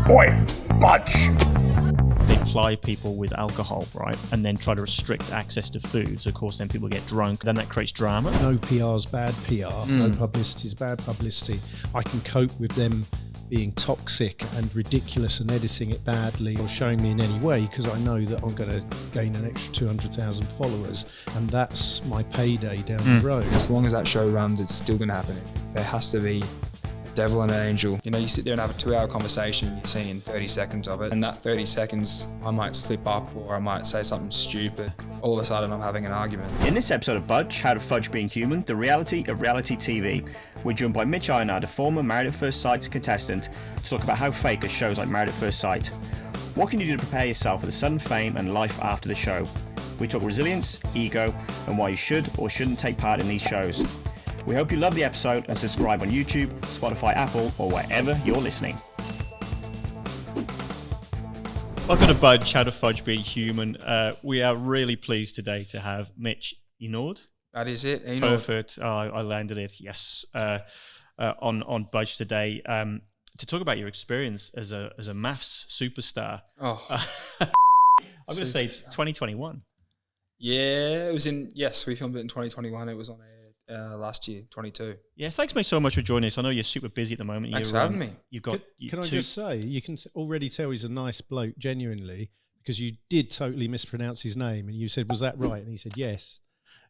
Oi, budge! They ply people with alcohol, right, and then try to restrict access to food. So, of course, then people get drunk. Then that creates drama. No PR's bad PR. No publicity's bad publicity. I can cope with them being toxic and ridiculous and editing it badly or showing me in any way, because I know that I'm going to gain an extra 200,000 followers, and that's my payday down the road. As long as that show runs, it's still going to happen. There has to be a devil and an angel. You know, you sit there and have a 2-hour conversation and you're seeing 30 seconds of it, and that 30 seconds I might slip up or I might say something stupid. All of a sudden I'm having an argument. In this episode of Budge, How to Fudge Being Human, the reality of reality TV, we're joined by Mitch Eynard, a former Married at First Sight contestant, to talk about how fake are shows like Married at First Sight. What can you do to prepare yourself for the sudden fame and life after the show? We talk resilience, ego, and why you should or shouldn't take part in these shows. We hope you love the episode and subscribe on YouTube, Spotify, Apple, or wherever you're listening. Welcome to Budge, How to Fudge Being Human. We are really pleased today to have Mitch Eynard. That is it. Eynard. Perfect. I landed it. Yes. On Budge today to talk about your experience as a MAFS superstar. Oh, I'm going to say 2021. Yeah, it was in. Yes, we filmed it in 2021. It was on air last year, 22. Yeah, thanks, mate, so much for joining us. I know you're super busy at the moment. Thanks for having me. You've got. Can I just say, you can already tell he's a nice bloke, genuinely, because you did totally mispronounce his name, and you said, "Was that right?" And he said, "Yes."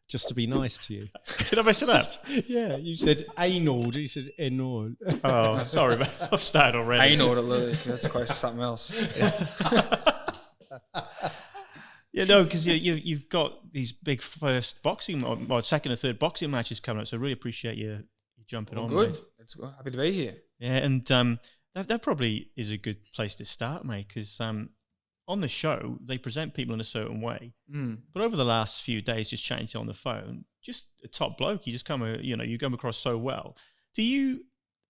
Just to be nice to you. Did I mess it up? Yeah, you said Eynard. He said Eynard. Oh, sorry, man. I've started already. Eynard, that's close to something else. Yeah, no, because you've got these big first boxing, or second or third boxing matches coming up, so I really appreciate you jumping on. Good. Mate. It's happy to be here. Yeah, and that probably is a good place to start, mate, because on the show, they present people in a certain way. But over the last few days, just chatting to you on the phone, just a top bloke, you come across so well. Do you,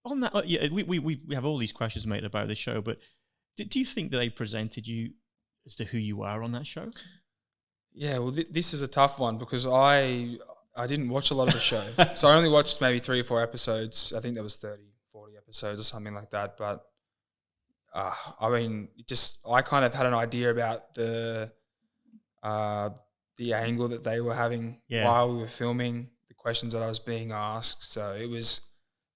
on that, yeah, we have all these questions, mate, about the show, but do you think that they presented you as to who you are on that show? Yeah, well, this is a tough one because I didn't watch a lot of the show. So I only watched maybe 3 or 4 episodes. I think there was 30, 40 episodes or something like that. But I mean, I kind of had an idea about the angle that they were having while we were filming, the questions that I was being asked. So it was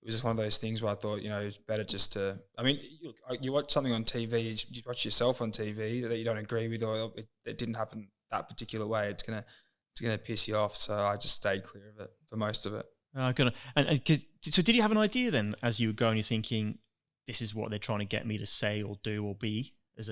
just one of those things where I thought, it's better just to. I mean, you watch something on TV, you watch yourself on TV that you don't agree with, or it didn't happen that particular way. It's gonna piss you off. So I just stayed clear of it for most of it. So did you have an idea then as you were going? You're thinking, this is what they're trying to get me to say or do or be as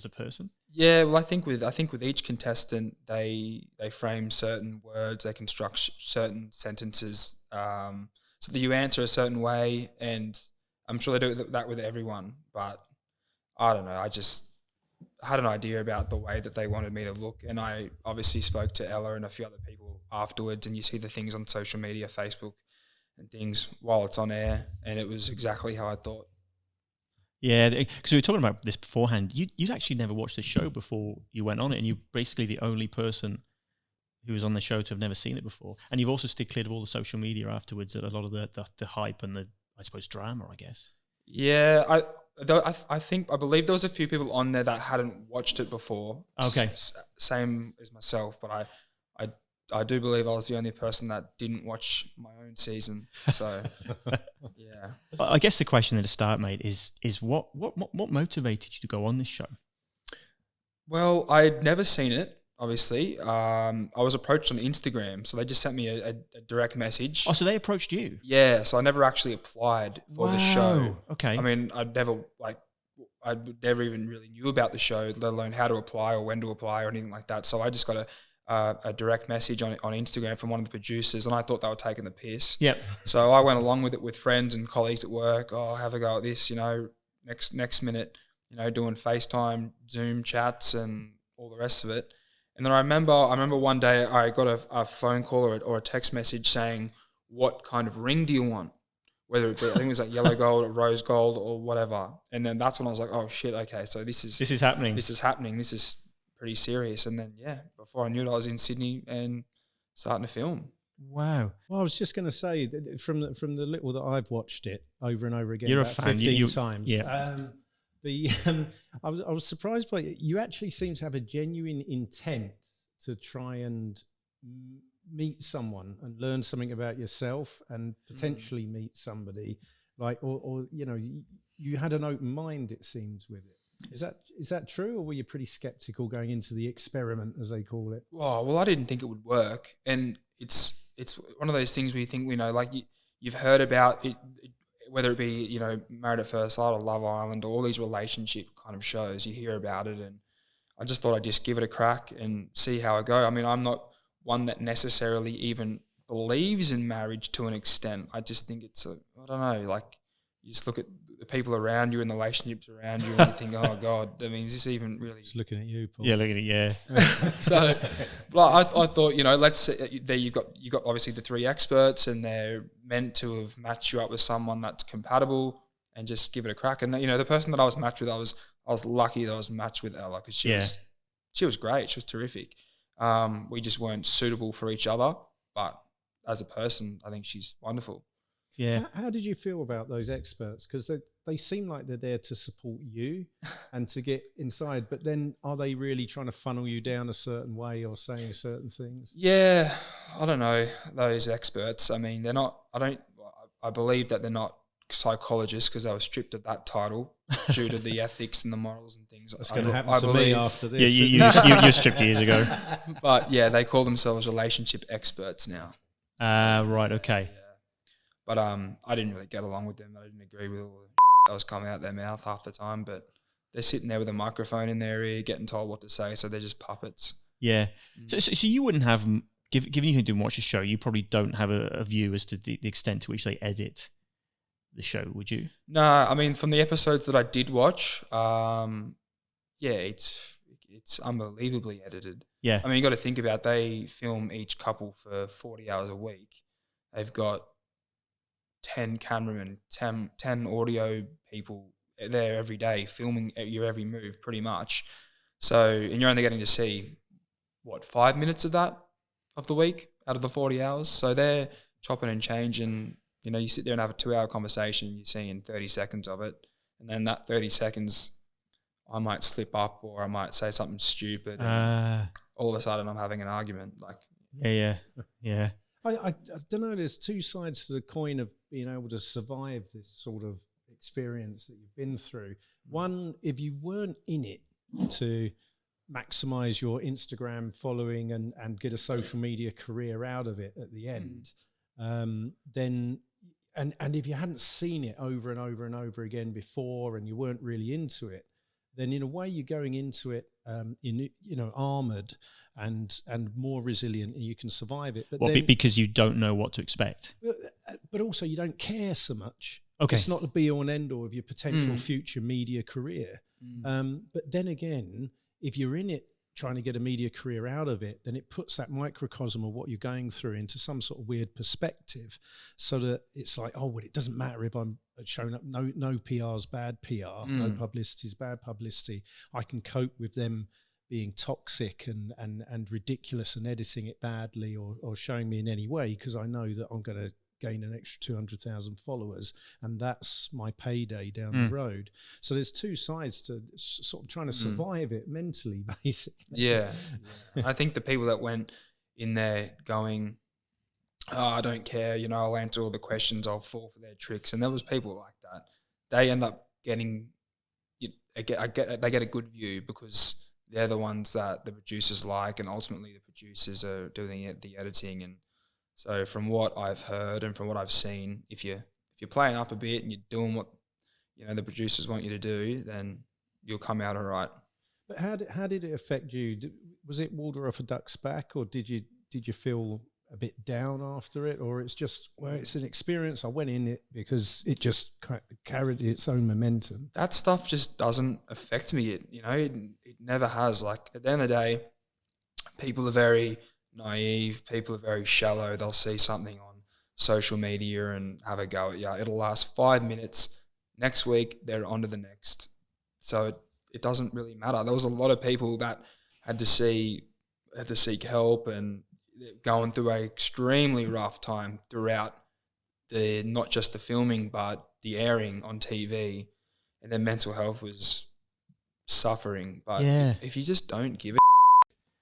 a person? Yeah, well, I think with each contestant, they frame certain words, they construct certain sentences, so that you answer a certain way, and I'm sure they do that with everyone. But I don't know. I just had an idea about the way that they wanted me to look, and I obviously spoke to Ella and a few other people afterwards, and you see the things on social media, Facebook and things while it's on air, and it was exactly how I thought. Yeah, because we were talking about this beforehand. You'd actually never watched the show before you went on it, and you're basically the only person who was on the show to have never seen it before. And you've also stayed clear of all the social media afterwards, a lot of the hype and the, I suppose, drama, I guess. Yeah, I believe there was a few people on there that hadn't watched it before. Okay. Same as myself, but I do believe I was the only person that didn't watch my own season. So, yeah. I guess the question to start, mate, is what motivated you to go on this show? Well, I'd never seen it, obviously. I was approached on Instagram, so they just sent me a direct message. Oh, so they approached you? Yeah, so I never actually applied for the show. Okay. I mean, I never even really knew about the show, let alone how to apply or when to apply or anything like that. So I just got a direct message on Instagram from one of the producers, and I thought they were taking the piss. Yep. So I went along with it with friends and colleagues at work. Oh, have a go at this, next minute, doing FaceTime, Zoom chats and all the rest of it. And then I remember one day I got a phone call or a text message saying, what kind of ring do you want? Whether it be, I think it was like yellow gold or rose gold or whatever. And then that's when I was like, oh shit, okay, so this is happening. This is pretty serious. And then, before I knew it, I was in Sydney and starting to film. Wow. Well, I was just going to say, that from the little that I've watched it over and over again, You're a about fan. 15 times. Yeah. I was surprised by it. You actually seem to have a genuine intent to try and meet someone and learn something about yourself and potentially meet somebody, like, or you had an open mind, it seems, with it. Is that true, or were you pretty skeptical going into the experiment, as they call it? Oh, well, I didn't think it would work, and it's one of those things where you think, like you've heard about it, whether it be Married at First Sight or Love Island or all these relationship kind of shows. You hear about it, and I just thought I'd just give it a crack and see how it go. I mean, I'm not one that necessarily even believes in marriage to an extent. I just think it's I don't know, like you just look at the people around you and the relationships around you, and you think, oh God, I mean, is this even really? Just looking at you, Paul. Yeah, looking at you. So, but I thought, let's say there you got obviously the three experts, and they're meant to have matched you up with someone that's compatible, and just give it a crack. And the person that I was matched with, I was lucky that I was matched with Ella, because she was great, she was terrific. We just weren't suitable for each other, but as a person, I think she's wonderful. Yeah. How did you feel about those experts? Because they seem like they're there to support you and to get inside, but then are they really trying to funnel you down a certain way or saying certain things? Yeah, I don't know, those experts. I mean, I believe that they're not psychologists, because they were stripped of that title due to the ethics and the morals and things. That's going to happen to me after this. Yeah, you stripped years ago. But yeah, they call themselves relationship experts now. Right, okay. Yeah. But I didn't really get along with them. I didn't agree with all the that was coming out their mouth half the time. But they're sitting there with a microphone in their ear, getting told what to say, so they're just puppets. Yeah. So you wouldn't have, given you didn't watch the show, you probably don't have a view as to the extent to which they edit the show, would you? No, I mean, from the episodes that I did watch, it's unbelievably edited. Yeah. I mean, you got to think about, they film each couple for 40 hours a week. They've got 10 cameramen, 10 audio people there every day filming your every move pretty much. So, and you're only getting to see, 5 minutes of that of the week out of the 40 hours. So they're chopping and changing. You sit there and have a 2-hour conversation, you're seeing 30 seconds of it. And then that 30 seconds, I might slip up or I might say something stupid. And all of a sudden I'm having an argument. Yeah. I don't know, there's two sides to the coin of being able to survive this sort of experience that you've been through. One, if you weren't in it to maximize your Instagram following and get a social media career out of it at the end, then and if you hadn't seen it over and over and over again before and you weren't really into it, then in a way you're going into it armored and more resilient, and you can survive it. But because you don't know what to expect. But also you don't care so much. Okay. It's not the be all and end all of your potential future media career. But then again, if you're in it trying to get a media career out of it, then it puts that microcosm of what you're going through into some sort of weird perspective, so that it's like, oh, well, it doesn't matter if I'm showing up. No PR's bad PR. No publicity's bad publicity. I can cope with them being toxic and ridiculous and editing it badly or showing me in any way, because I know that I'm going to gain an extra 200,000 followers, and that's my payday down the road. So there's two sides to sort of trying to survive it mentally, basically. Yeah. I think the people that went in there going, oh, I don't care, I'll answer all the questions, I'll fall for their tricks, and there was people like that. They end up getting, they get a good view because they're the ones that the producers like, and ultimately the producers are doing the editing. And so from what I've heard and from what I've seen, if you're playing up a bit and you're doing what the producers want you to do, then you'll come out all right. But how did it affect you? Was it water off a duck's back, or did you feel a bit down after it, or it's just, well, it's an experience, I went in it because it just carried its own momentum? That stuff just doesn't affect me. It never has. Like, at the end of the day, people are very naive, people are very shallow. They'll see something on social media and have a go at you. It'll last 5 minutes. Next week, they're on to the next. So it doesn't really matter. There was a lot of people that had to seek help and going through an extremely rough time throughout not just the filming, but the airing on TV. and their mental health was suffering. But if you just don't give a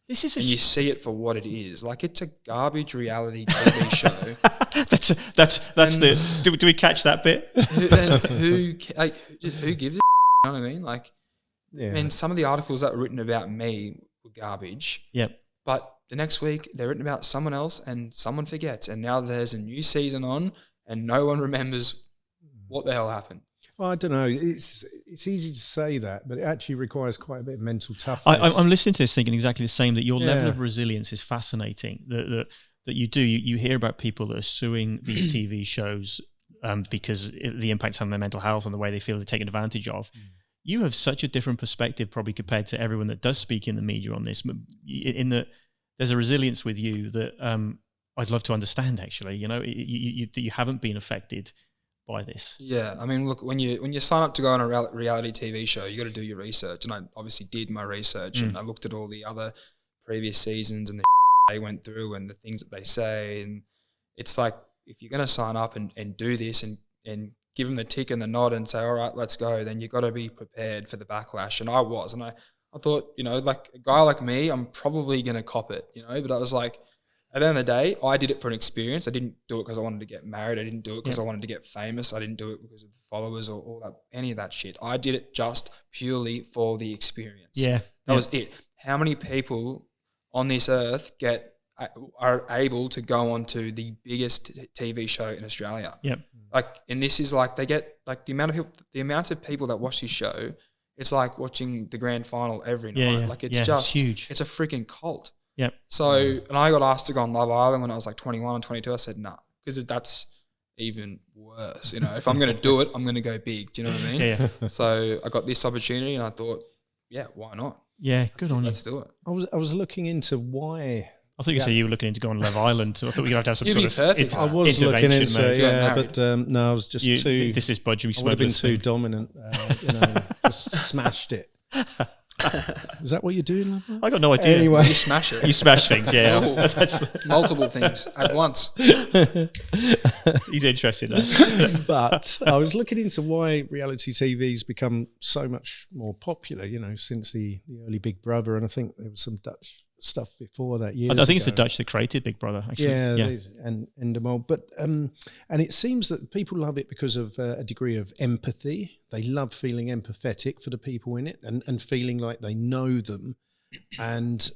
this is and you see it for what it is, like it's a garbage reality TV show. that's the. Do we catch that bit? Who gives a? You know what I mean? Like, I mean, some of the articles that were written about me were garbage. Yep. But the next week they're written about someone else, and someone forgets, and now there's a new season on, and no one remembers what the hell happened. Well, I don't know. It's easy to say that, but it actually requires quite a bit of mental toughness. I'm listening to this thinking exactly the same, that your level of resilience is fascinating. That you hear about people that are suing these TV shows because the impacts on their mental health and the way they feel they're taken advantage of. You have such a different perspective probably compared to everyone that does speak in the media on this, in that there's a resilience with you that I'd love to understand, actually. You know, you haven't been affected by this. Yeah, I mean, look, when you sign up to go on a reality TV show, you got to do your research, and I obviously did my research, and I looked at all the other previous seasons and the they went through and the things that they say, and it's like, if you're going to sign up and do this and give them the tick and the nod and say, all right, let's go, then you got to be prepared for the backlash. And I was, and I thought, you know, like a guy like me, I'm probably going to cop it, you know, but I was like, at the end of the day, I did it for an experience. I didn't do it because I wanted to get married. I didn't do it because I wanted to get famous. I didn't do it because of the followers or all that, any of that shit. I did it just purely for the experience. Yeah. That was it. How many people on this earth are able to go on to the biggest TV show in Australia? Yep. Like, and this is like, they get like the amount of people that watch this show, it's like watching the grand final every night. Yeah. Like, it's just huge. It's a freaking cult. Yep. So, and I got asked to go on Love Island when I was like 21 and 22. I said, nah, because that's even worse. You know, if I'm going to do it, I'm going to go big. Do you know what I mean? Yeah. So I got this opportunity and I thought, yeah, why not? Yeah, good on you. Let's do it. I was looking into why. I thought you said you were looking into going on Love Island. So I thought we would have to have some You'd sort be of perfect. I was looking into mode. but no, I was just too. This is Budge. We I would have been too smokeless. dominant. Just smashed it. Is that what you're doing? I got no idea. Anyway. You smash it. You smash things, yeah. Oh, multiple things at once. He's interested now. But I was looking into why reality TV's become so much more popular, you know, since the early Big Brother, and I think there was some Dutch stuff before that. I think it's the Dutch that created Big Brother, actually. Yeah. And Endemol. But and it seems that people love it because of a degree of empathy. They love feeling empathetic for the people in it and feeling like they know them, and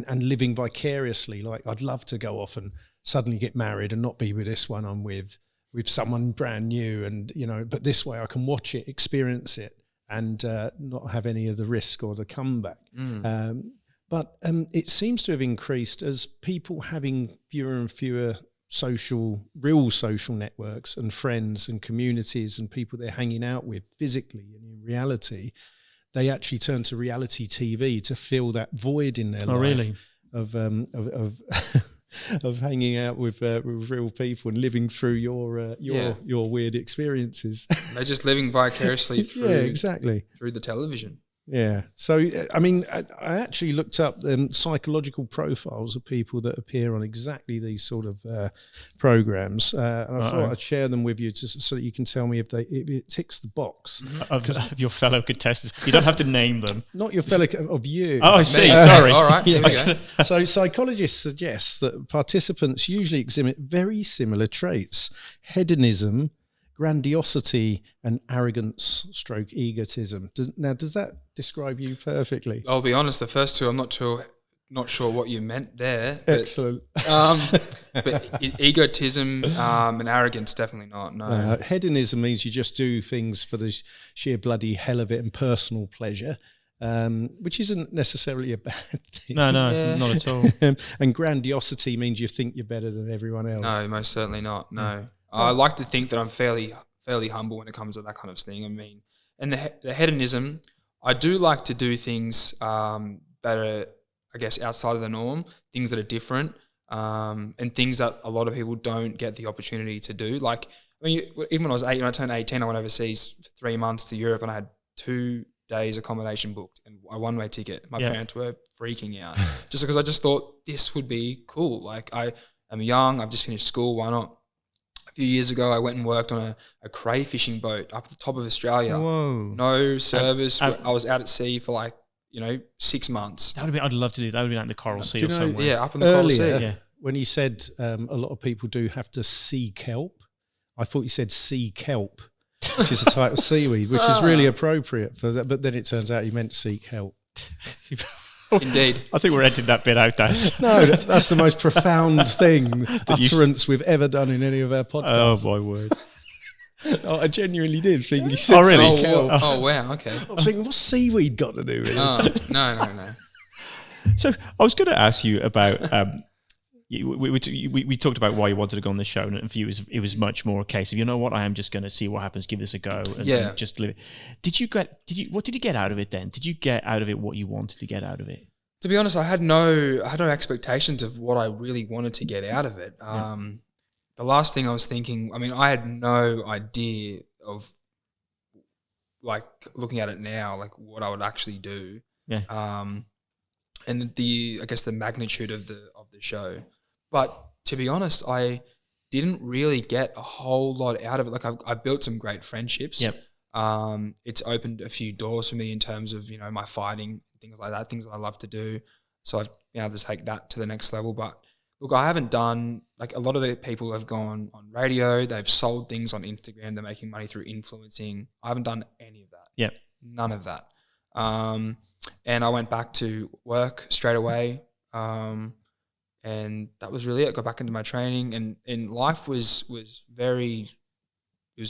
living vicariously. Like, I'd love to go off and suddenly get married and not be with this one I'm with someone brand new, and you know, but this way I can watch it, experience it, and not have any of the risk or the comeback. But it seems to have increased as people having fewer and fewer real social networks and friends and communities and people they're hanging out with physically and in reality. They actually turn to reality TV to fill that void in their life. Really? Of of hanging out with real people and living through your weird experiences. They're just living vicariously through exactly through the television. Yeah. So, I mean, I actually looked up psychological profiles of people that appear on exactly these sort of programs. And I thought I'd share them with you so that you can tell me if it ticks the box. Of your fellow contestants. You don't have to name them. Not your fellow, of you. Oh, I see. Sorry. All right. Here we go. So psychologists suggest that participants usually exhibit very similar traits: hedonism, grandiosity, and arrogance / egotism. Does that describe you perfectly? I'll be honest, the first two, I'm not sure what you meant there. But, Excellent. but egotism and arrogance, definitely not. No. Hedonism means you just do things for the sheer bloody hell of it and personal pleasure, which isn't necessarily a bad thing. No, it's not at all. And grandiosity means you think you're better than everyone else. No, most certainly not. No. I like to think that I'm fairly humble when it comes to that kind of thing. I mean, and the hedonism, I do like to do things that are, I guess, outside of the norm, things that are different, and things that a lot of people don't get the opportunity to do. Like, even when I was 8, when I turned 18, I went overseas for 3 months to Europe, and I had 2 days accommodation booked and a one-way ticket. My parents were freaking out just because I just thought this would be cool. Like, I'm young, I've just finished school, why not? few years ago, I went and worked on a cray fishing boat up at the top of Australia. Whoa. No service. I was out at sea for like, 6 months. I'd love to do that. That would be like the Coral Sea or somewhere. Yeah, up in the Coral Sea. Earlier, when you said a lot of people do have to sea kelp, I thought you said sea kelp, which is a type of seaweed, which is really appropriate for that. But then it turns out you meant sea kelp. Indeed. I think we're editing that bit out, Daz. No, that's the most profound utterance we've ever done in any of our podcasts. Oh, my word. I genuinely did think you said really? sea kelp. Oh, wow, okay. I was thinking, what's seaweed got to do with it? Oh, no. So I was going to ask you about... we talked about why you wanted to go on the show, and for you it was much more a case of, you know what, I am just going to see what happens, give this a go, and just live it. What did you get out of it then? Did you get out of it what you wanted to get out of it? To be honest, I had no expectations of what I really wanted to get out of it. The last thing I was thinking, I had no idea of, like, looking at it now, like what I would actually do. Yeah. And I guess the magnitude of the show. But to be honest, I didn't really get a whole lot out of it. Like I built some great friendships. Yep. It's opened a few doors for me in terms of, my fighting, things like that, things that I love to do. So I've been able to take that to the next level. But look, I haven't done, like, a lot of the people have gone on radio, they've sold things on Instagram, they're making money through influencing. I haven't done any of that. Yep. None of that. And I went back to work straight away. And that was really it. Got back into my training, and life was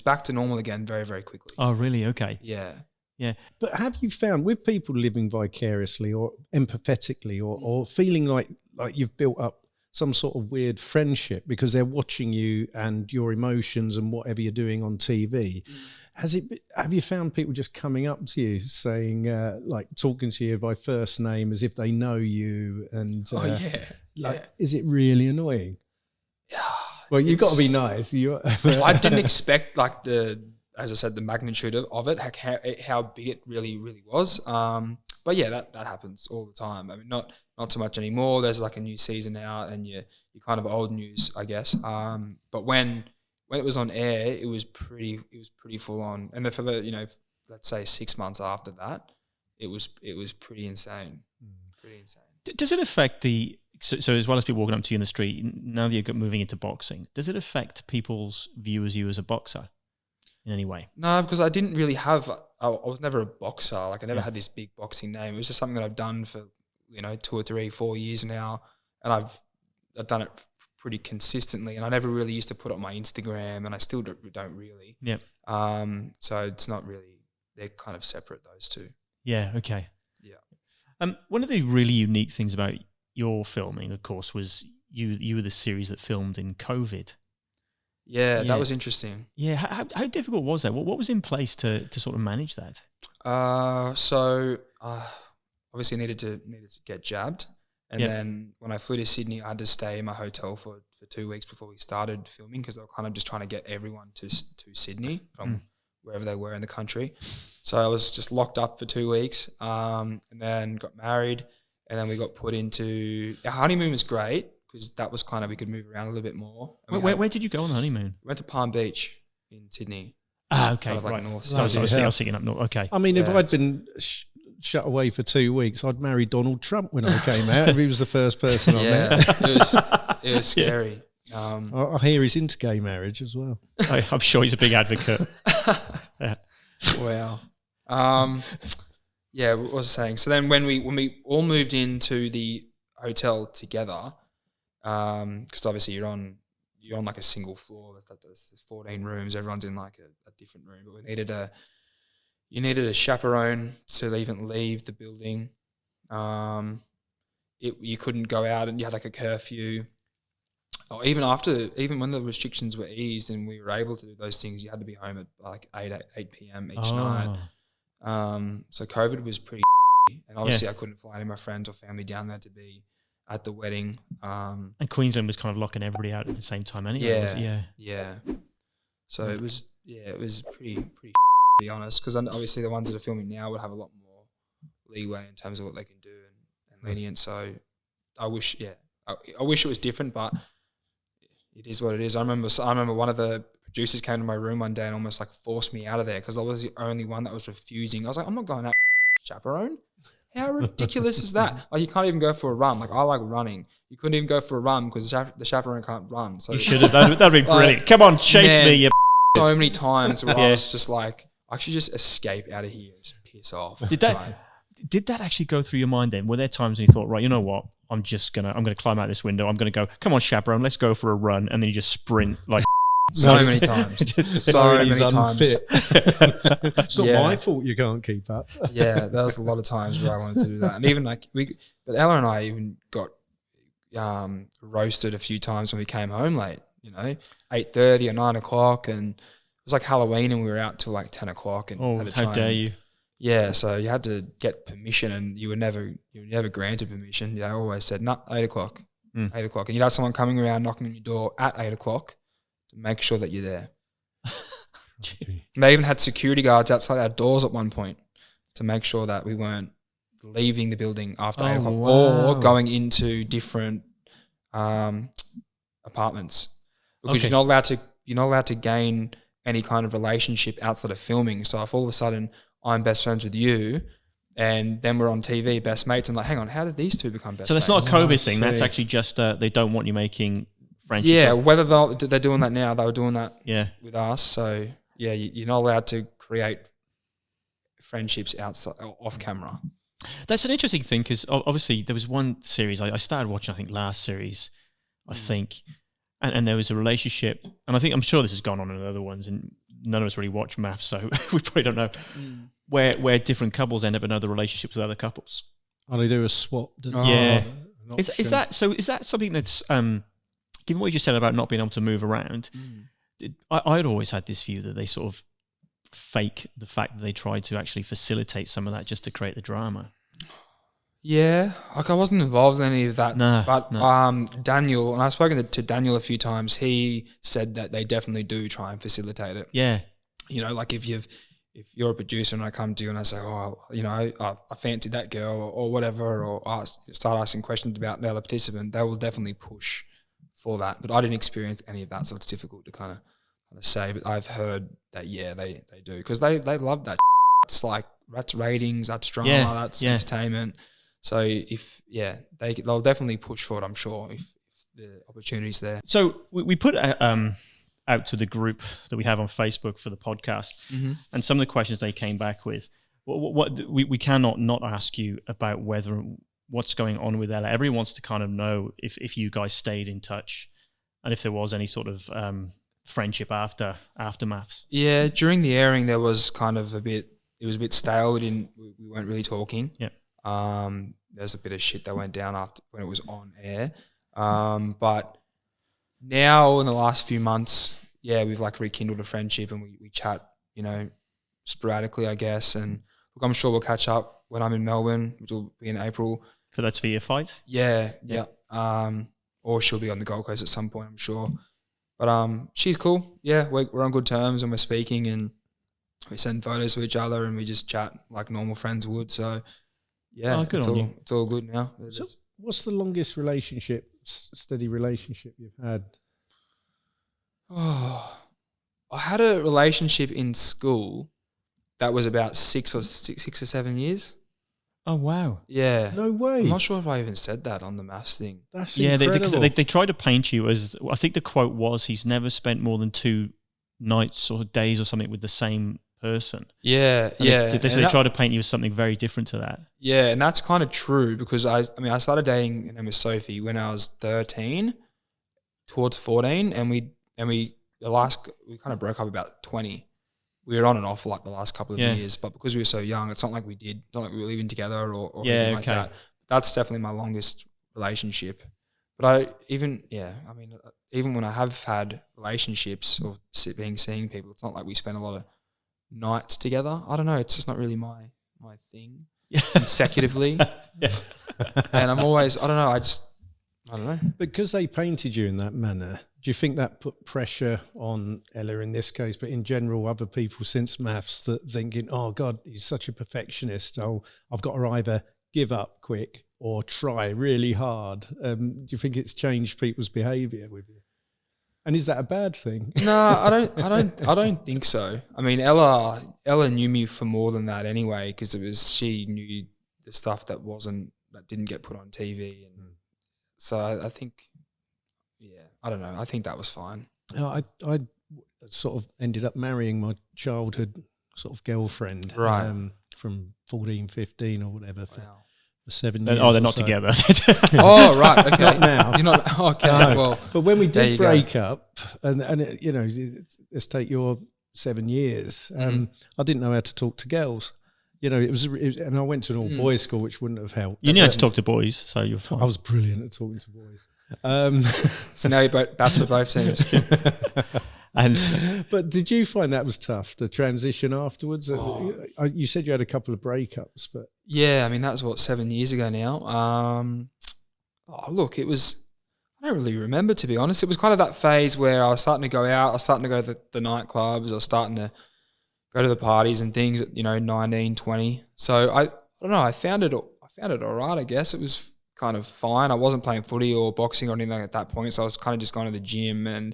back to normal again very, very quickly. Oh, really? Okay. Yeah. Yeah. But have you found with people living vicariously or empathetically or feeling like you've built up some sort of weird friendship because they're watching you and your emotions and whatever you're doing on TV, have you found people just coming up to you saying, like, talking to you by first name as if they know you? And is it really annoying? Yeah. Well, you've got to be nice. I didn't expect, like, as I said, the magnitude of it, how big it really, really was. But yeah, that happens all the time. Not so much anymore. There's like a new season out, and you're kind of old news, I guess. But when it was on air, it was pretty full on. And then for the, let's say 6 months after that, it was pretty insane. Pretty insane. Does it affect so as well as people walking up to you in the street, now that you're moving into boxing, does it affect people's view as you as a boxer in any way? No, because I didn't really have, I was never a boxer. Like, I never had this big boxing name. It was just something that I've done for, 2 or 3, 4 years now. And I've done it pretty consistently. And I never really used to put it on my Instagram, and I still don't really. Yep. So it's not really, they're kind of separate, those two. Yeah. Okay. Yeah. One of the really unique things about your filming, of course, was you were the series that filmed in COVID. Yeah, that was interesting. Yeah, how difficult was that? What was in place to sort of manage that? So obviously needed to get jabbed, and then when I flew to Sydney, I had to stay in my hotel for 2 weeks before we started filming, because they were kind of just trying to get everyone to Sydney from wherever they were in the country. So I was just locked up for 2 weeks, and then got married, and then we got put into, our honeymoon was great because that was kind of, we could move around a little bit more. Where did you go on the honeymoon? We went to Palm Beach in Sydney. Ah, okay, kind of like right. north. I was thinking up north. Okay. I mean, if I'd been shut away for 2 weeks, I'd marry Donald Trump when I came out. If he was the first person I met. It was scary. I hear he's into gay marriage as well. I'm sure he's a big advocate. Wow. Yeah, what was I saying? So then when we all moved into the hotel together, because obviously you're on like a single floor. There's 14 rooms. Everyone's in like a different room. But you needed a chaperone to even leave the building. You couldn't go out, and you had like a curfew. Or even when the restrictions were eased and we were able to do those things, you had to be home at like 8 p.m. each night. So COVID was pretty, and obviously I couldn't fly any of my friends or family down there to be at the wedding. And Queensland was kind of locking everybody out at the same time anyway. Yeah. So it was pretty to be honest, because obviously the ones that are filming now would have a lot more leeway in terms of what they can do and lenient. So I wish it was different, but it is what it is. I remember one of the producers came to my room one day and almost like forced me out of there because I was the only one that was refusing. I was like, I'm not going out chaperone. How ridiculous is that? Like, you can't even go for a run. Like, I like running. You couldn't even go for a run because the chaperone can't run. So you should have. That'd be brilliant. Come on, chase me, you. So many times where I was just like, I should just escape out of here, just piss off. Did that actually go through your mind then? Were there times when you thought, right, you know what? I'm gonna climb out this window. I'm gonna go. Come on, chaperone, let's go for a run, and then you just sprint like. So many times. So many times. It's not my fault you can't keep up. Yeah, there was a lot of times where I wanted to do that. And even like but Ella and I even got roasted a few times when we came home late, 8:30 or 9 o'clock. And it was like Halloween and we were out till like 10 o'clock. And had to how dare you. Yeah, so you had to get permission and you were never granted permission. They always said, no, 8 o'clock, 8 o'clock. And you'd have someone coming around knocking on your door at 8 o'clock. Make sure that you're there. And they even had security guards outside our doors at one point to make sure that we weren't leaving the building after 8 o'clock or going into different apartments because you're not allowed to gain any kind of relationship outside of filming. So if all of a sudden I'm best friends with you and then we're on TV, best mates, and like, hang on, how did these two become best mates? So that's not a COVID thing. That's actually just they don't want you making friendships. Yeah, whether they're doing that now, they were doing that with us. So yeah, you're not allowed to create friendships outside off camera. That's an interesting thing because obviously there was one series I started watching. I think last series, and there was a relationship, and I'm sure this has gone on in other ones, and none of us really watch MAFS, so we probably don't know where different couples end up in other relationships with other couples. Oh, they do a swap. Yeah, is that something that's given what you just said about not being able to move around, I'd always had this view that they sort of fake the fact that they tried to actually facilitate some of that just to create the drama. Yeah, like I wasn't involved in any of that. But Daniel, and I've spoken to Daniel a few times, he said that they definitely do try and facilitate it. Yeah. Like if you're a producer and I come to you and I say, I fancy that girl or whatever, or start asking questions about the other participant, they will definitely push for that. But I didn't experience any of that, so it's difficult to kind of say. But I've heard that they do because they love that. It's like that's ratings, that's drama, that's entertainment. So they'll definitely push for it, I'm sure, if the opportunity's there. So we put out to the group that we have on Facebook for the podcast, and some of the questions they came back with. We cannot not ask you about what's going on with Ella. Everyone wants to kind of know if you guys stayed in touch and if there was any sort of friendship after MAFS. Yeah, during the airing there was kind of it was a bit stale. We weren't really talking. Yeah. There's a bit of shit that went down after when it was on air. But now in the last few months, we've like rekindled a friendship and we chat, sporadically, I guess. And look, I'm sure we'll catch up when I'm in Melbourne, which will be in April. So that's for your fight? Yeah. Or she'll be on the Gold Coast at some point, I'm sure. But she's cool. Yeah, we're on good terms and we're speaking and we send photos to each other and we just chat like normal friends would. So yeah, it's all good now. So what's the longest steady relationship you've had? Oh, I had a relationship in school that was about 6 or 7 years. Oh wow! Yeah, no way. I'm not sure if I even said that on the MAFS thing. That's incredible. They tried to paint you as, I think the quote was, he's never spent more than 2 nights or days or something with the same person. Yeah. They tried to paint you as something very different to that. Yeah, and that's kind of true because I started dating, her name was Sophie, when I was 13, towards 14, and we kind of broke up about 20. We were on and off for like the last couple of years, but because we were so young, it's not like we were living together or anything like that. That's definitely my longest relationship. But even when I have had relationships or seeing people, it's not like we spend a lot of nights together. I don't know. It's just not really my thing consecutively. And I'm always, I don't know. Because they painted you in that manner, do you think that put pressure on Ella in this case, but in general, other people since MAFS that thinking, oh God, he's such a perfectionist. Oh, I've got to either give up quick or try really hard. Do you think it's changed people's behaviour with you? And is that a bad thing? No, I don't think so. I mean, Ella knew me for more than that anyway, because she knew the stuff that didn't get put on TV, and so I think, I don't know. I think that was fine. I sort of ended up marrying my childhood sort of girlfriend, right, from 14, 15 or whatever. Wow. For 7 years. Oh, they're not together. Oh, right. Okay. Not now. You're not. Okay. No. Well, but when we did break go. up, and let's take your 7 years. I didn't know how to talk to girls. It was and I went to an all boys school, which wouldn't have helped. You knew how to talk to boys, so you're fine. I was brilliant at talking to boys. So now that's for both teams. But did you find that was tough, the transition afterwards? You said you had a couple of breakups, but yeah, I mean that was 7 years ago now. Look, it was. I don't really remember, to be honest. It was kind of that phase where I was starting to go out. I was starting to go to the nightclubs. I was starting to go to the parties and things. 19, 20. So I don't know. I found it all right. I guess it was kind of fine. I wasn't playing footy or boxing or anything at that point, so I was kind of just going to the gym and.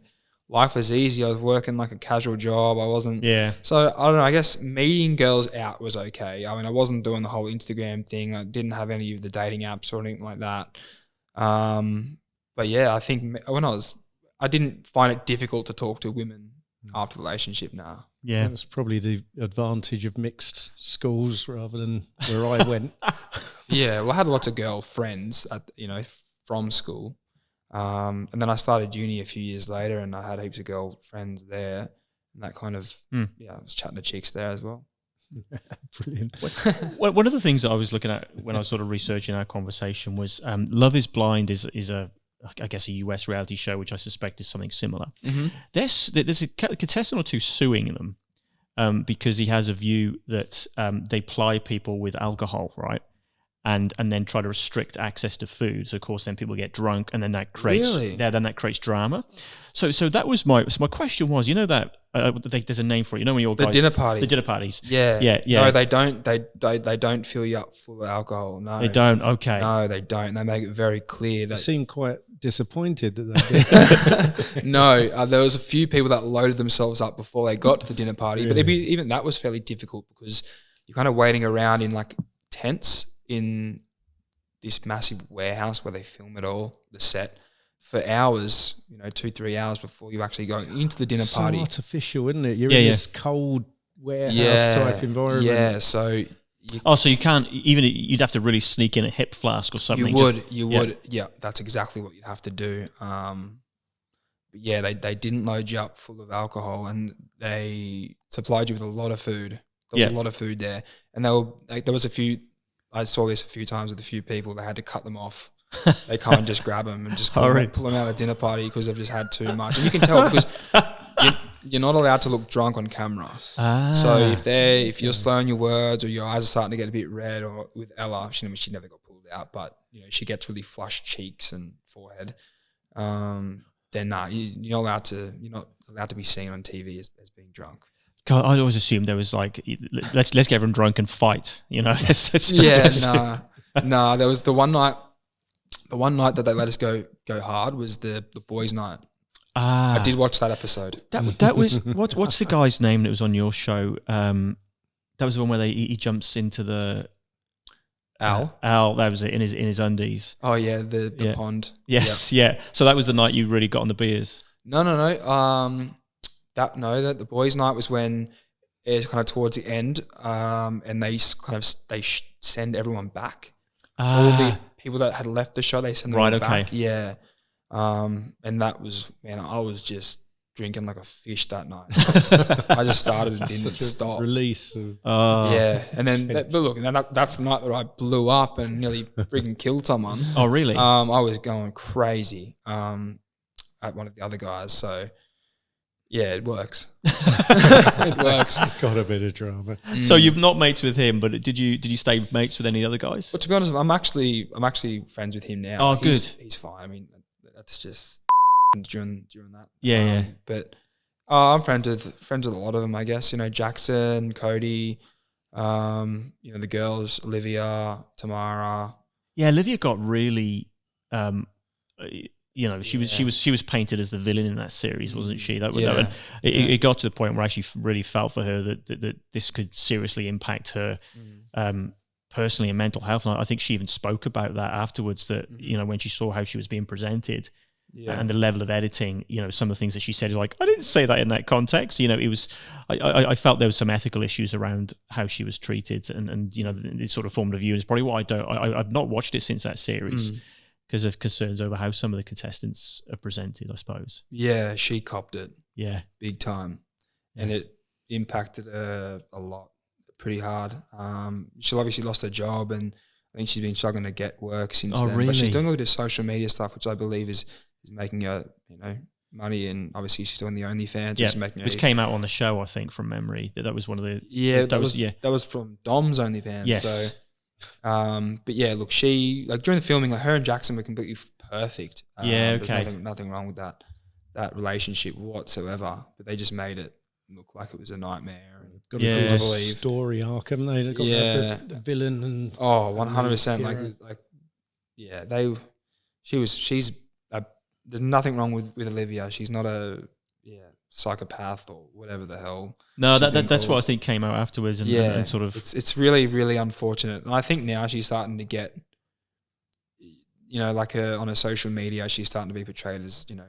Life was easy. I was working like a casual job. I wasn't. Yeah. So I don't know. I guess meeting girls out was okay. I mean, I wasn't doing the whole Instagram thing. I didn't have any of the dating apps or anything like that. But yeah, I think I didn't find it difficult to talk to women after the relationship now. Yeah. That's probably the advantage of mixed schools rather than where I went. Yeah. Well, I had lots of girl friends from school. And then I started uni a few years later, and I had heaps of girl friends there, and that kind of I was chatting to chicks there as well. Brilliant. One of the things that I was looking at when I was sort of researching our conversation was Love is Blind is a I guess a US reality show, which I suspect is something similar. Mm-hmm. There's a contestant or two suing them because he has a view that they ply people with alcohol, right? And then try to restrict access to food. So of course, then people get drunk, and then that creates drama. So that was my question was, that there's a name for it. When your guys, dinner party, the dinner parties. Yeah. No, they don't. They don't fill you up full of alcohol. No, they don't. Okay. No, they don't. They make it very clear. They seem quite disappointed that they did. No, there was a few people that loaded themselves up before they got to the dinner party, but even that was fairly difficult because you're kind of waiting around in like tents in this massive warehouse where they film it all, the set, for hours, 2-3 hours before you actually go into the dinner party. So artificial, isn't it? You're in this cold warehouse type environment. Yeah, so... so you can't, you'd have to really sneak in a hip flask or something. You would. Yeah, that's exactly what you'd have to do. But yeah, they didn't load you up full of alcohol, and they supplied you with a lot of food. There was a lot of food there. And there was a few... I saw this a few times with a few people. They had to cut them off. They come and just grab them and just pull them out of the dinner party because they've just had too much. And you can tell because you're not allowed to look drunk on camera. So if you're slurring your words or your eyes are starting to get a bit red, or with Ella, she never got pulled out, but she gets really flushed cheeks and forehead. Then you're not allowed to be seen on TV as being drunk. God, I always assumed there was like, let's get everyone drunk and fight. There was the one night that they let us go hard was the boys' night. I did watch that episode. That was what's the guy's name that was on your show? That was the one where he jumps into the Al. That was it in his undies. Oh yeah, the pond. Yes, yeah. So that was the night you really got on the beers. No. That the boys' night was when it's kind of towards the end, and they send everyone back. All the people that had left the show, they send them back. Yeah, and that was, I was just drinking like a fish that night. I just started and didn't stop. Release. And then that's the night that I blew up and nearly freaking killed someone. Oh really? I was going crazy at one of the other guys. So. Yeah, it works. It works. Got a bit of drama. So you're not mates with him, but did you stay mates with any other guys? But to be honest, I'm actually friends with him now. Oh, good. He's fine. I mean, that's just during that. Yeah. But I'm friends with a lot of them, I guess. Jackson, Cody, the girls, Olivia, Tamara. Yeah, Olivia got really. you know, she was painted as the villain in that series, wasn't she? It got to the point where I actually really felt for her that this could seriously impact her personally and mental health. And I think she even spoke about that afterwards, that, you know, when she saw how she was being presented and the level of editing, you know, some of the things that she said, like, I didn't say that in that context. You know, it was, I felt there was some ethical issues around how she was treated, and you know, it sort of formed a view. It's probably why I've not watched it since that series. Because of concerns over how some of the contestants are presented, I suppose. Yeah, she copped it. Yeah. Big time. Yeah. And it impacted her a lot, pretty hard. She obviously lost her job, and I think she's been struggling to get work since then. Really? But she's doing a little bit of social media stuff, which I believe is making her, you know, money. And obviously she's doing the OnlyFans. Yeah, which came out on the show, I think, from memory. That was one of the... Yeah, that was from Dom's OnlyFans. Yes. So... but yeah, look, she, like, during the filming, like, her and Jackson were completely perfect. There's nothing wrong with that relationship whatsoever. But they just made it look like it was a nightmare. And got a story arc, haven't they? They've got the villain and 100%. There's nothing wrong with Olivia. She's not a psychopath or whatever the hell. No, that's what I think came out afterwards, and sort of it's really, really unfortunate. And I think now she's starting to get, you know, like on her social media, she's starting to be portrayed as, you know,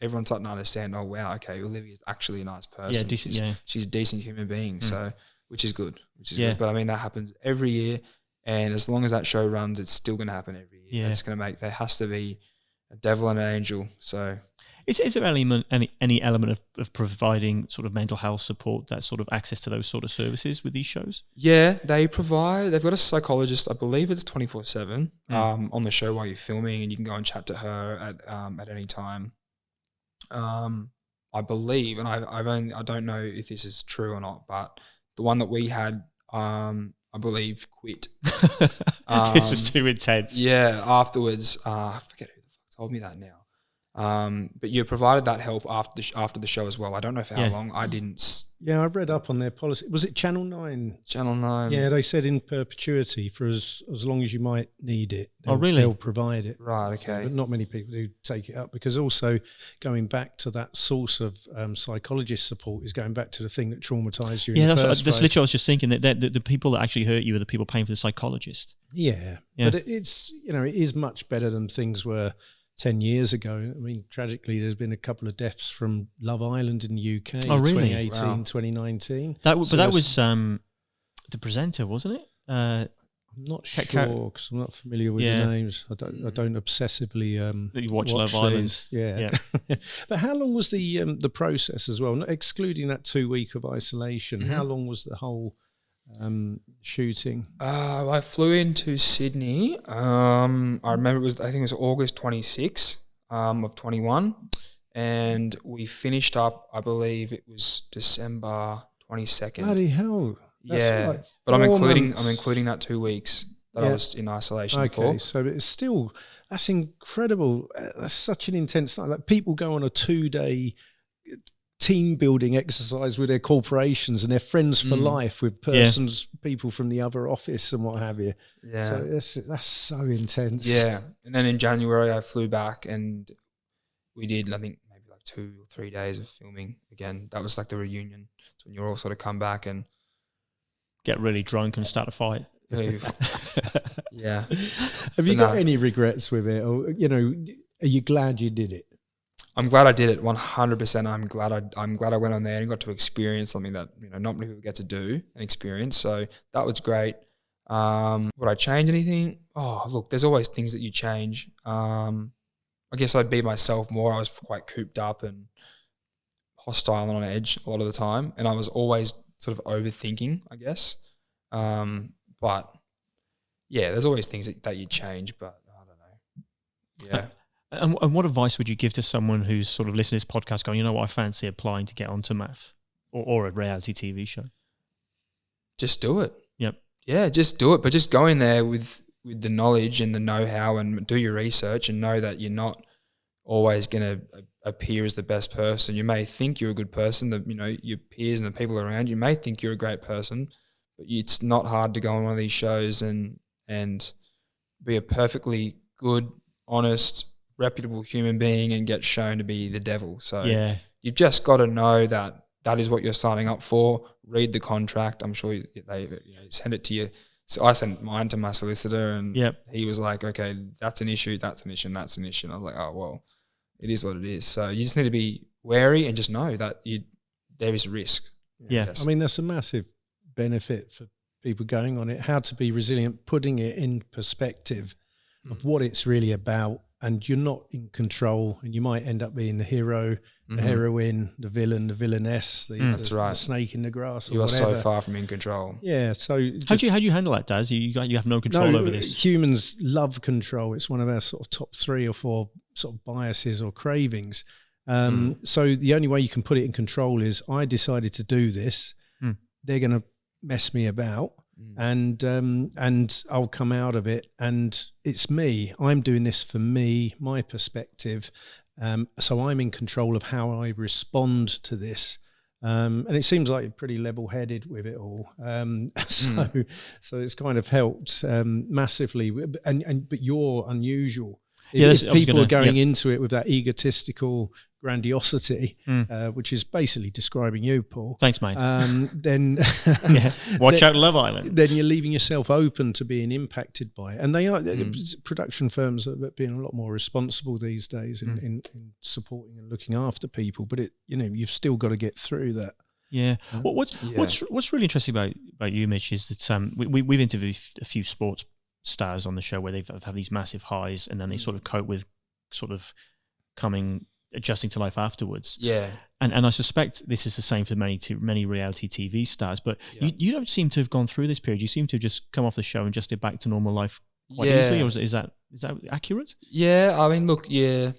everyone's starting to understand, oh wow, okay, Olivia's actually a nice person. Yeah, decent, she's a decent human being. So which is good. Good. But I mean, that happens every year, and as long as that show runs, it's still gonna happen every year. It's gonna make, there has to be a devil and an angel. So Is there any element of providing sort of mental health support, that sort of access to those sort of services with these shows? Yeah, they've got a psychologist, I believe it's 24/7 on the show while you're filming, and you can go and chat to her at any time. I believe, and I don't know if this is true or not, but the one that we had, I believe, quit. This is too intense. Yeah, afterwards, I forget who the fuck told me that now. But you provided that help after the show as well. I don't know for how long. I didn't. Yeah, I read up on their policy. Was it Channel 9? Channel 9. Yeah, they said in perpetuity for as long as you might need it. Really? They'll provide it. Right, okay. But not many people do take it up, because also going back to that source of psychologist support is going back to the thing that traumatized you in the first place. That's literally, I was just thinking that the people that actually hurt you are the people paying for the psychologist. Yeah. But it's, you know, it is much better than things were 10 years ago. I mean, tragically, there's been a couple of deaths from Love Island in the UK in 2018, 2019. That was the presenter, wasn't it? I'm not sure, because I'm not familiar with the names. I don't obsessively you watch Love Island. Yeah. But how long was the process as well? Not excluding that 2 week of isolation, how long was the whole shooting? I flew into Sydney. I remember I think it was August 26 of 21, and we finished up, I believe it was December 22nd. Bloody hell! That's like but I'm including that 2 weeks that I was in isolation for. Okay, so it's still, that's incredible. That's such an intense thing. Like, people go on a 2-day team building exercise with their corporations, and they're friends for life with people from the other office and what have you. So that's so intense. Yeah. And then in January I flew back, and we did, I think, maybe like 2 or 3 days of filming again. That was like the reunion. So when you all sort of come back and get really drunk and start a fight. Yeah. Have you got any regrets with it, or, you know, are you glad you did it? I'm glad I did it 100%. I'm glad I went on there and got to experience something that, you know, not many people get to do and experience. So that was great. Would I change anything? Oh, look, there's always things that you change. I guess I'd be myself more. I was quite cooped up and hostile and on edge a lot of the time, and I was always sort of overthinking, I guess. But yeah, there's always things that you change, but I don't know. Yeah. And what advice would you give to someone who's sort of listening to this podcast going, you know what, I fancy applying to get onto MAFS or a reality TV show? Just do it. Yep. Yeah, just do it. But just go in there with the knowledge and the know-how, and do your research, and know that you're not always going to appear as the best person. You may think you're a good person, that, you know, your peers and the people around you may think you're a great person, but it's not hard to go on one of these shows and be a perfectly good, honest, reputable human being and get shown to be the devil. So Yeah. you've just got to know that that is what you're signing up for. Read the contract. I'm sure they send it to you. So I sent mine to my solicitor, and he was like, okay, that's an issue, that's an issue, and that's an issue. And I was like, oh, well, it is what it is. So you just need to be wary and just know that there is risk. Yeah. I mean, that's a massive benefit for people going on it, how to be resilient, putting it in perspective of what it's really about. And you're not in control, and you might end up being the hero, the heroine, the villain, the villainess, the snake in the grass. Or you are whatever. so far from in control. Yeah. So how do you handle that, Daz? You have no control over this. Humans love control. It's one of our sort of top 3 or 4 sort of biases or cravings. So the only way you can put it in control is, I decided to do this. They're going to mess me about. And I'll come out of it, and it's me. I'm doing this for me, my perspective. So I'm in control of how I respond to this. And it seems like you're pretty level-headed with it all. So it's kind of helped massively. But you're unusual. If people are going into it with that egotistical grandiosity, which is basically describing you, Paul. Thanks, mate. Then watch out, Love Island. Then you're leaving yourself open to being impacted by it. And they are production firms are being a lot more responsible these days in supporting and looking after people. But you've still got to get through that. Yeah. What's really interesting about you, Mitch, is that we've interviewed a few sports stars on the show where they've had these massive highs, and then they sort of cope with sort of adjusting to life afterwards. Yeah. And I suspect this is the same for many reality TV stars, but you don't seem to have gone through this period. You seem to have just come off the show and just get back to normal life quite easily, or is that accurate? Yeah, I mean, look, you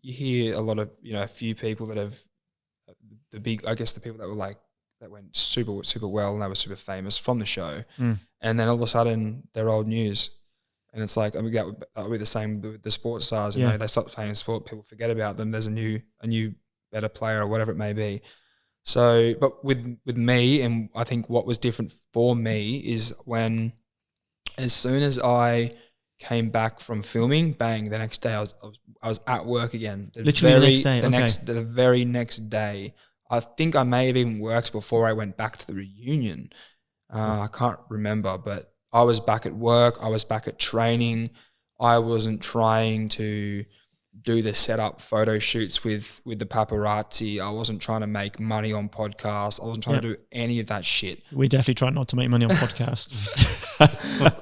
hear a lot of, a few people that have the people that went super, super well and they were super famous from the show. And then all of a sudden they're old news. And it's like, I mean, that would be the same with the sports stars. They stop playing sport, people forget about them. There's a new better player or whatever it may be. So, but with me, and I think what was different for me is when, as soon as I came back from filming, bang, the next day I was at work again. Literally the next day. The very next day. I think I may have even worked before I went back to the reunion. I can't remember, but I was back at work. I was back at training. I wasn't trying to do the setup photo shoots with the paparazzi. I wasn't trying to make money on podcasts. I wasn't trying to do any of that shit. We definitely try not to make money on podcasts.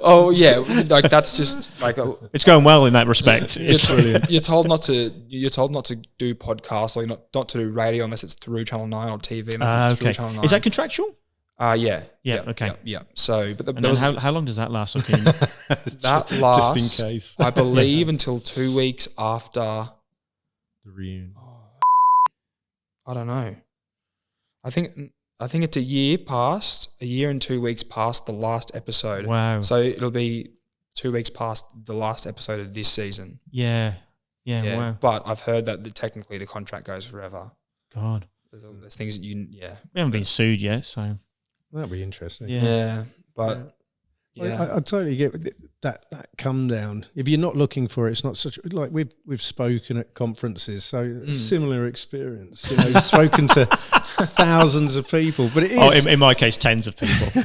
Oh yeah, like that's just like it's going well in that respect. It's brilliant. You're told not to do podcasts, or not to do radio unless it's through Channel 9 or TV. Unless it's through Channel 9. Is that contractual? Yeah. Okay. Yeah. So, but how long does that last? Okay. That lasts, just in case. I believe, until 2 weeks after the reunion. I don't know. I think it's a year and 2 weeks past the last episode. Wow. So it'll be 2 weeks past the last episode of this season. Yeah. Wow. But I've heard that technically the contract goes forever. God. There's things that we haven't been sued yet, so that'd be interesting. Yeah. But I totally get that come down. If you're not looking for it, it's not such like we've spoken at conferences, so similar experience. You've spoken to thousands of people, but it is. Oh, in my case, tens of people.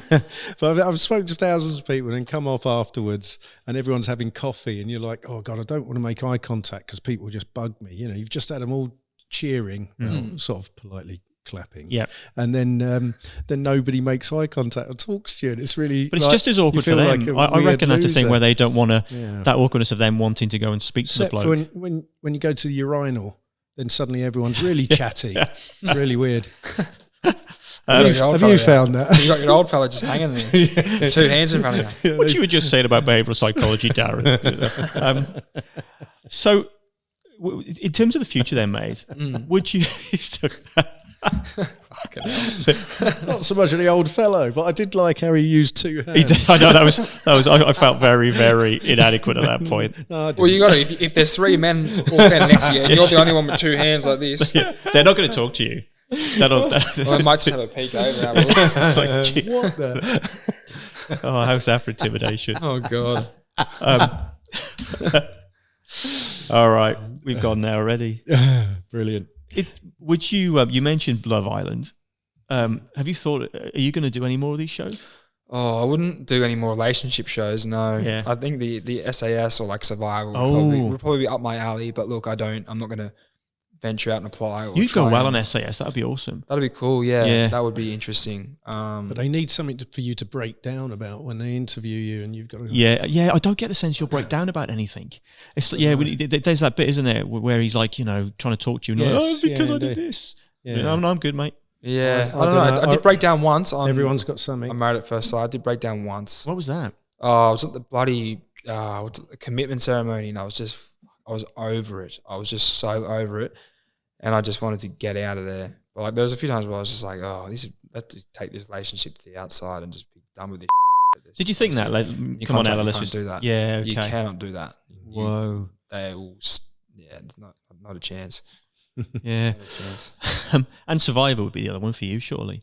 But I've spoken to thousands of people and come off afterwards, and everyone's having coffee, and you're like, oh God, I don't want to make eye contact because people just bug me. You've just had them all cheering, sort of politely clapping, and then nobody makes eye contact or talks to you, and it's really. But it's just as awkward for them. Like I reckon that's a thing where they don't want to. That awkwardness of them wanting to go and speak to the bloke. When you go to the urinal, then suddenly everyone's really chatty. It's really weird. Have you found that? You got your old fella just hanging there, 2 hands in front of you. What you were just saying about behavioural psychology, Darren. So. In terms of the future then, mate, would you... Not so much of the old fellow, but I did like how he used 2 hands. He did, I know, that was. I felt very, very inadequate at that point. No, well, you got to, if there's 3 men all standing next to you and you're the only one with 2 hands like this. They're not going to talk to you. Well, I might just have a peek over. It's like, what the... how's that for intimidation? Oh, God. All right, we've gone there already. Brilliant. Would you? You mentioned Love Island. Have you thought? Are you going to do any more of these shows? Oh, I wouldn't do any more relationship shows. No, Yeah. I think the SAS or like Survival would probably be up my alley. But look, I'm not going to venture out and apply. Or You'd go well on SAS. That'd be awesome. That'd be cool. Yeah, that would be interesting. But they need something for you to break down about when they interview you, and you've got to. Yeah. I don't get the sense you'll break down about anything. It's there's that bit, isn't there, where he's like, trying to talk to you, and you're like, because I did this. Yeah, I'm good, mate. Yeah, I don't know. I did break down once. Everyone's got something. I'm Married at First Sight. I did break down once. What was that? Oh, I was at the bloody commitment ceremony, and I was over it. I was just so over it, and I just wanted to get out of there. But like, there was a few times where I was just like, let's take this relationship to the outside and just be done with this. Did you think that? Like, come on, Ella, let's just do that. Yeah, okay. You cannot do that. Whoa. They will. Yeah, not a chance. Yeah. And Survivor would be the other one for you, surely.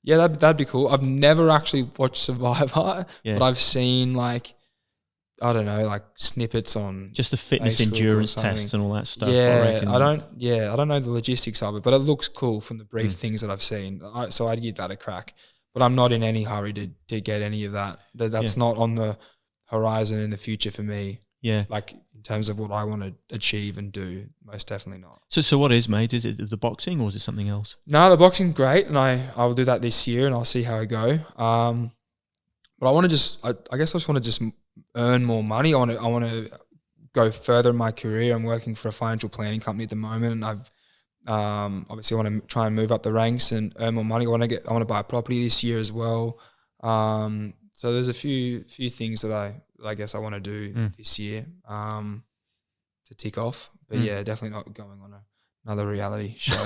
Yeah, that'd be cool. I've never actually watched Survivor, but I've seen like snippets on just the fitness Facebook endurance tests and all that stuff. Yeah, I don't know the logistics of it, but it looks cool from the brief things that I've seen. So I'd give that a crack. But I'm not in any hurry to get any of that. That's not on the horizon in the future for me. Yeah. Like in terms of what I want to achieve and do, most definitely not. So what is, mate? Is it the boxing or is it something else? No, the boxing's great, and I will do that this year, and I'll see how I go. But I want to I guess I just want to just earn more money. I want to go further in my career. I'm working for a financial planning company at the moment, and I've obviously want to try and move up the ranks and earn more money. I want to buy a property this year as well. So there's a few things that I guess I want to do this year to tick off. But yeah, definitely not going on another reality show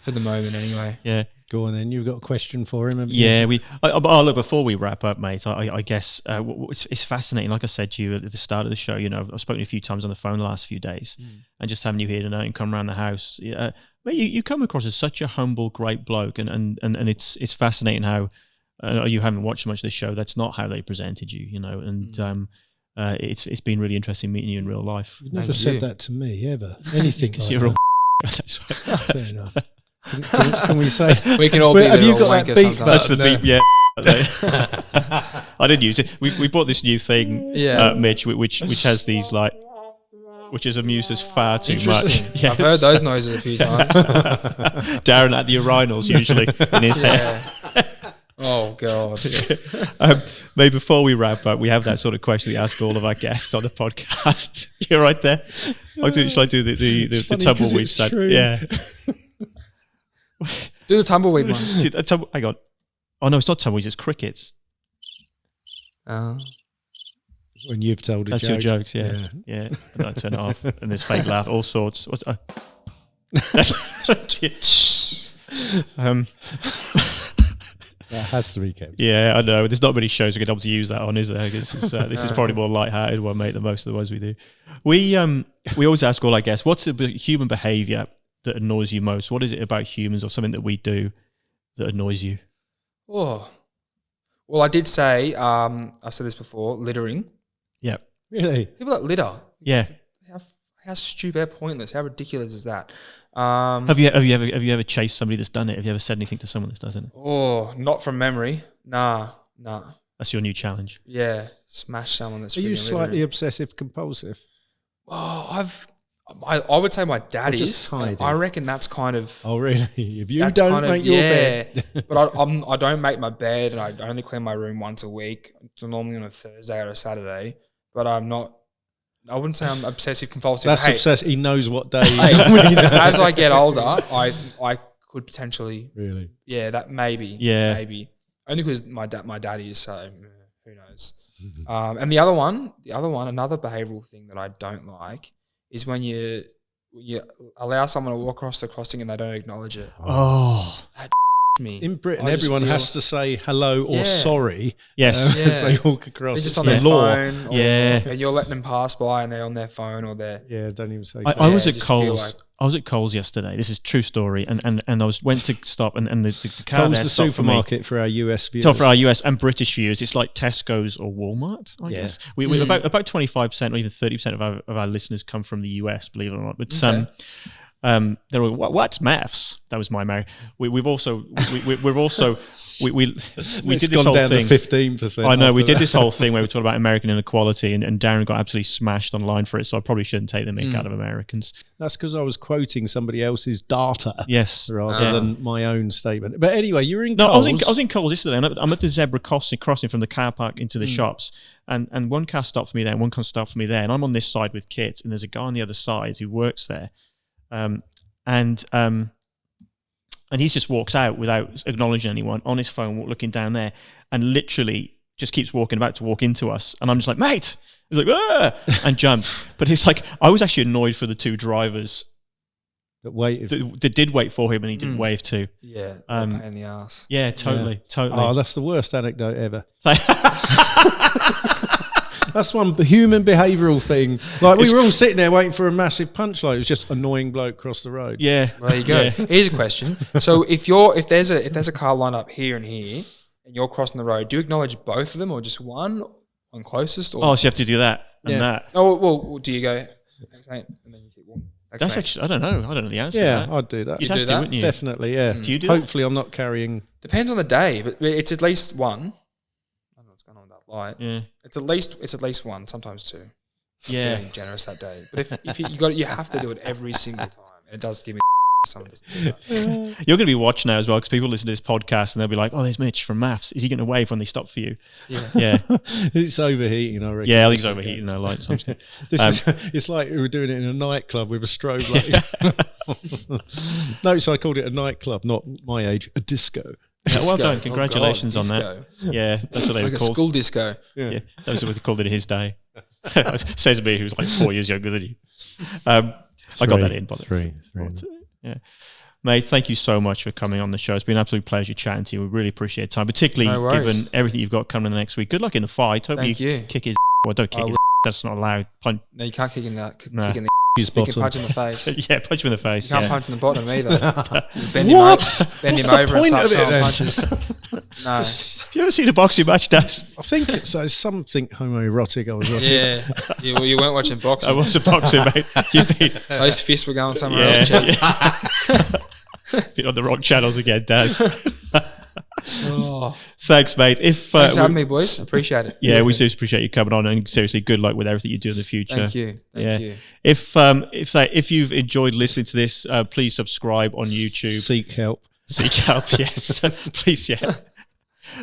for the moment anyway. Yeah. Go on then. You've got a question for him? Yeah. Look, before we wrap up, mate, I guess it's fascinating. Like I said to you at the start of the show, I've spoken a few times on the phone the last few days, and just having you here tonight and come around the house. Mate, you come across as such a humble, great bloke, and it's fascinating how you haven't watched much of the show. That's not how they presented you, and it's been really interesting meeting you in real life. You've never said that to me ever. Anything like you're that. That's right. Fair enough. Can we say we can all be have there you all got wanker that beep? That's sometimes? the beep, yeah. I didn't use it. We bought this new thing, Mitch, which has these which has amused us far too much. Yes. I've heard those noises a few times. Darren at the urinals usually in his head. Oh God. Maybe before we wrap up, we have that sort of question we ask all of our guests on the podcast. You're right there. Shall I do the tumbleweed side? Yeah. Do the tumbleweed one. Hang on. Oh no, it's not tumbleweeds. It's crickets. When you've told a That's joke. your jokes, yeah. And I turn it off, and there's fake laugh, all sorts. That has to be kept. Yeah, I know. There's not many shows we're going to be able to use that on, is there? This is probably more light-hearted one, mate, than most of the ones we do. We always ask all our guests, what's the human behaviour that annoys you most? What is it about humans or something that we do that annoys you? Oh, well, I did say, I've said this before, littering. Yeah. Really? People that litter. Yeah. How stupid, how pointless, how ridiculous is that? Have you ever chased somebody that's done it? Have you ever said anything to someone that's done it? Oh, not from memory. Nah. That's your new challenge. Yeah, smash someone that's. Are you slightly littering. obsessive compulsive? Oh, I would say my dad is. I reckon that's kind of. Oh really? If you don't make your bed, but I don't make my bed, and I only clean my room once a week. It's normally on a Thursday or a Saturday. But I'm not. I wouldn't say I'm obsessive compulsive. That's obsessive. He knows what day. As I get older, I could potentially. Really? Yeah, that maybe. Yeah, maybe. Only because my daddy is, so who knows. And the other one, another behavioural thing that I don't like is when you allow someone to walk across the crossing and they don't acknowledge it. Oh, That me. In Britain, I just everyone feel- has to say hello or sorry Yes. as they walk across. They're just It's on the their law. phone, and you're letting them pass by, and they're on their phone or their. Yeah, don't even say. I was at just feel Coles. like- I was at Coles yesterday. This is a true story, and I went to stop, and the car Coles, there the stopped supermarket for our US viewers. So for our US and British viewers, it's like Tesco's or Walmart, I guess. We about 25% or even 30% of our listeners come from the US, believe it or not. But they're all, what's MAFS? That was my Mary. We've also we did this whole down thing. To 15%. I know we did that. this whole thing where we talked about American inequality, and Darren got absolutely smashed online for it. So I probably shouldn't take the mick out of Americans. That's because I was quoting somebody else's data. Yes, rather than my own statement. But anyway, you're in no, Coles. I was in Coles yesterday, and I'm at the zebra crossing from the car park into the shops, and one car stopped for me there, and one car stopped for me there, and I'm on this side with Kit, and there's a guy on the other side who works there, and he just walks out without acknowledging anyone on his phone, looking down there, and literally just keeps walking about to walk into us, and I'm just like, mate, he's like, ah! And jumps, but it's like I was actually annoyed for the two drivers that waited. that did wait for him, and he didn't wave to. Yeah, pain in the ass. Yeah, totally. Oh, that's the worst anecdote ever. That's one human behavioural thing. Like we were all sitting there waiting for a massive punchline. It was just annoying bloke across the road. Yeah. Well, there you go. Yeah. Here's a question. So if there's a car lined up here and here, and you're crossing the road, do you acknowledge both of them or just one closest? Or? Oh, so you have to do that and that. Oh, well, do you go? Okay, and then you keep walking. That's actually, I don't know the answer. Yeah, to that. I'd do that. You'd do have to, that? wouldn't you? Definitely, yeah. Do you do that? Hopefully I'm not carrying... Depends on the day, but it's at least one. I don't know what's going on with that light. Yeah. It's at least one, sometimes two. Yeah. Feeling generous that day. But if you have to do it every single time, and it does give me someone doesn't do that. You're going to be watched now as well, because people listen to this podcast and they'll be like, oh, there's Mitch from MAFS. Is he going to wave when they stop for you? Yeah. Yeah. It's overheating, I reckon. Yeah, I think it's overheating our lights. It's like we were doing it in a nightclub with a strobe light. Notice I called it a nightclub, not my age, a disco. Yeah, well Disco. done. Congratulations on Disco. that. Yeah, that's what they Like were a called. school disco. Yeah, that was what they called it in his day. Says me, who's like 4 years younger than you. I got that in, by the way. Yeah. Mate, thank you so much for coming on the show. It's been an absolute pleasure chatting to you. We really appreciate your time, particularly given everything you've got coming in the next week. Good luck in the fight. Hope Thank you. kick his well, don't kick his that's not allowed. Punch. No, you can't kick in that. No. Kick in the His you can bottom. punch in the face. Yeah, punch him in the face. You can't Yeah. punch in the bottom either. Just bend What? him What's over the and point start of it throwing then? punches. No. Have you ever seen a boxing match, Daz? I think it's something homoerotic I was watching. Yeah. You weren't watching boxing. I was a boxer, mate. You've been, Those fists were going somewhere else, Chad. been on the wrong channels again, Daz. Oh. Thanks, mate. Thanks for having me, boys. Appreciate it. Yeah, we seriously appreciate you coming on, and seriously, good luck with everything you do in the future. Thank you. Thank you. If you've enjoyed listening to this, please subscribe on YouTube. Seek help. Seek help, yes. Please, yeah.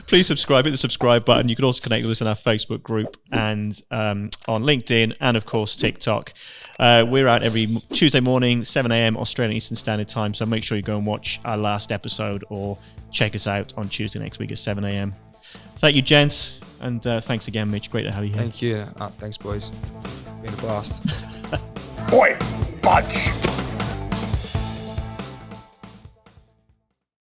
Please subscribe, hit the subscribe button. You can also connect with us in our Facebook group and on LinkedIn and, of course, TikTok. We're out every Tuesday morning, 7 a.m. Australian Eastern Standard Time, so make sure you go and watch our last episode or check us out on Tuesday next week at 7 a.m. Thank you, gents, and thanks again, Mitch. Great to have you here. Thank you. Thanks, boys. Been a blast. Oi, Budge!